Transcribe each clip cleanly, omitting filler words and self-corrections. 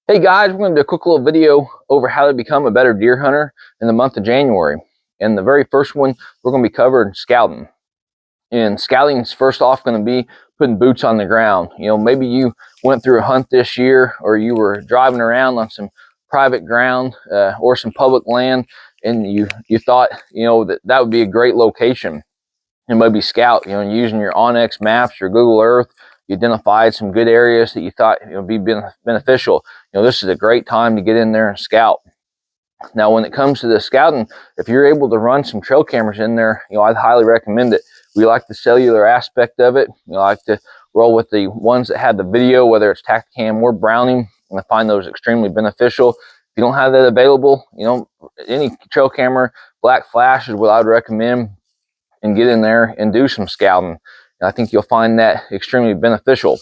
Hey guys, we're going to do a quick little video over how to become a better deer hunter in the month of January. And the very first one, we're going to be covering scouting. And scouting is first off going to be putting boots on the ground. You know, maybe you went through a hunt this year, or you were driving around on some private ground or some public land, and you thought, you know, that would be a great location. And maybe scout, you know, using your Onyx maps, your Google Earth, you identified some good areas that you thought would be beneficial. You know, this is a great time to get in there and scout. Now, when it comes to the scouting, if you're able to run some trail cameras in there, you know, I'd highly recommend it. We like the cellular aspect of it. You know, I like to roll with the ones that have the video, whether it's Tacticam or Browning, and I find those extremely beneficial. If you don't have that available, you know, any trail camera, black flash is what I'd recommend, and get in there and do some scouting. And I think you'll find that extremely beneficial.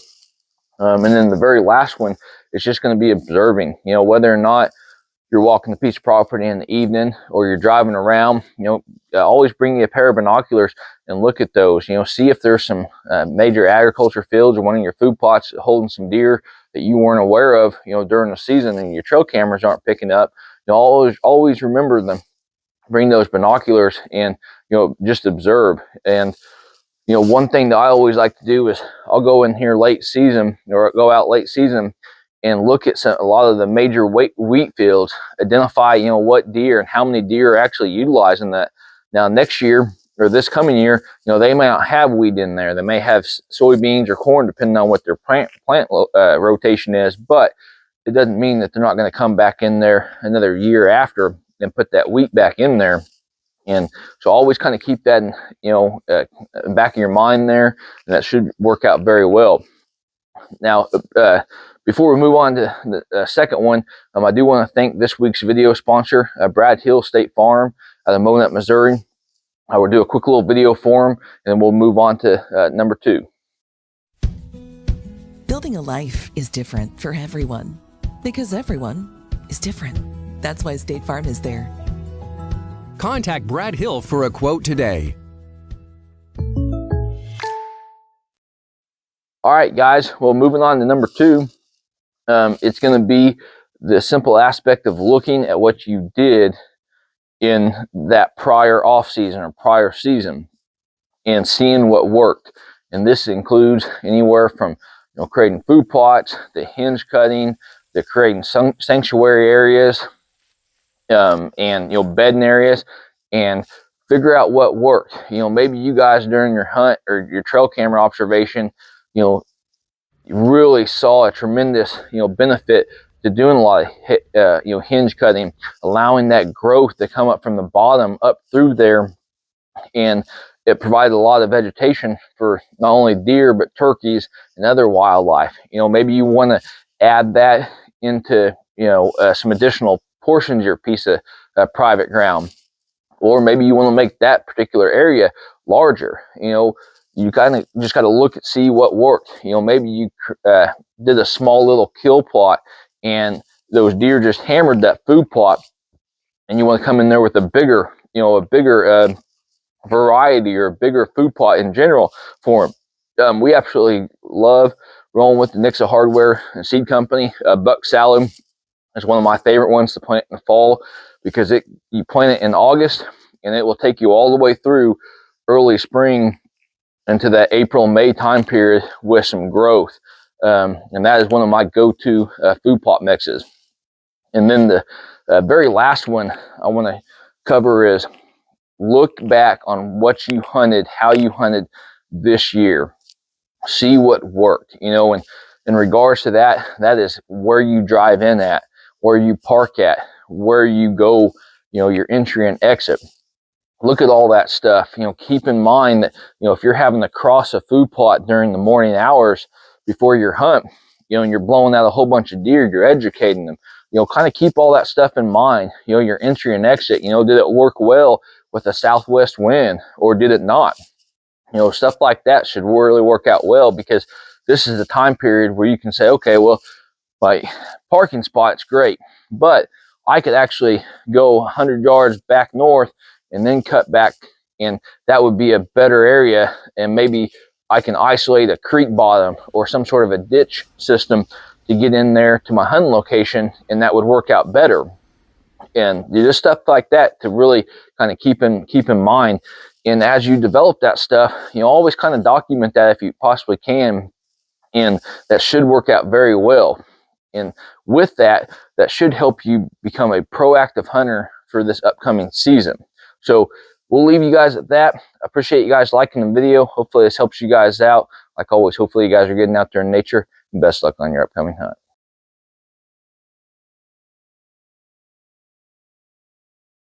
And then the very last one is just going to be observing, you know, whether or not you're walking a piece of property in the evening or you're driving around, you know, always bring you a pair of binoculars and look at those, you know, see if there's some major agriculture fields or one of your food plots holding some deer that you weren't aware of, you know, during the season and your trail cameras aren't picking up. You know, always remember them. Bring those binoculars and, you know, just observe. And, you know, one thing that I always like to do is I'll go in here late season, or go out late season and look at a lot of the major wheat fields, identify, you know, what deer and how many deer are actually utilizing that. Now, next year or this coming year, you know, they may not have wheat in there. They may have soybeans or corn, depending on what their plant rotation is, but it doesn't mean that they're not going to come back in there another year after and put that wheat back in there. And so always kind of keep that in, you know, back of your mind there, and that should work out very well. Now, before we move on to the second one, I do want to thank this week's video sponsor, Brad Hill State Farm out of Monett, Missouri. I will do a quick little video for him, and then we'll move on to number two. Building a life is different for everyone, because everyone is different. That's why State Farm is there. Contact Brad Hill for a quote today. All right, guys. Well, moving on to number two, it's going to be the simple aspect of looking at what you did in that prior off season or prior season and seeing what worked. And this includes anywhere from, you know, creating food plots, the hinge cutting, the creating sanctuary areas, and, you know, bedding areas, and figure out what worked. You know, maybe you guys during your hunt or your trail camera observation, you know, you really saw a tremendous, you know, benefit to doing a lot of, you know, hinge cutting, allowing that growth to come up from the bottom up through there. And it provided a lot of vegetation for not only deer, but turkeys and other wildlife. You know, maybe you want to add that into, you know, some additional portions of your piece of private ground, or maybe you want to make that particular area larger. You know, you kind of just got to look and see what worked. You know, maybe you did a small little kill plot and those deer just hammered that food plot, and you want to come in there with a bigger, you know, variety or a bigger food plot in general for them. We absolutely love rolling with the Nixa Hardware and Seed Company. Buck Salad is one of my favorite ones to plant in the fall, because you plant it in August and it will take you all the way through early spring into that April-May time period with some growth. And that is one of my go-to food plot mixes. And then the very last one I want to cover is look back on what you hunted, how you hunted this year. See what worked, you know, and in regards to that, that is where you drive in at, where you park at, where you go, you know, your entry and exit. Look at all that stuff. You know, keep in mind that, you know, if you're having to cross a food plot during the morning hours before your hunt, you know, and you're blowing out a whole bunch of deer, you're educating them. You know, kind of keep all that stuff in mind. You know, your entry and exit, you know, did it work well with a southwest wind or did it not? You know, stuff like that should really work out well, because this is the time period where you can say, okay, well, like parking spot's great, but I could actually go 100 yards back north and then cut back, and that would be a better area, and maybe I can isolate a creek bottom or some sort of a ditch system to get in there to my hunting location, and that would work out better. And just stuff like that to really kind of keep in mind. And as you develop that stuff, always kind of document that if you possibly can, and that should work out very well. And with that, that should help you become a proactive hunter for this upcoming season. So we'll leave you guys at that. I appreciate you guys liking the video. Hopefully this helps you guys out. Like always, hopefully you guys are getting out there in nature, and best luck on your upcoming hunt.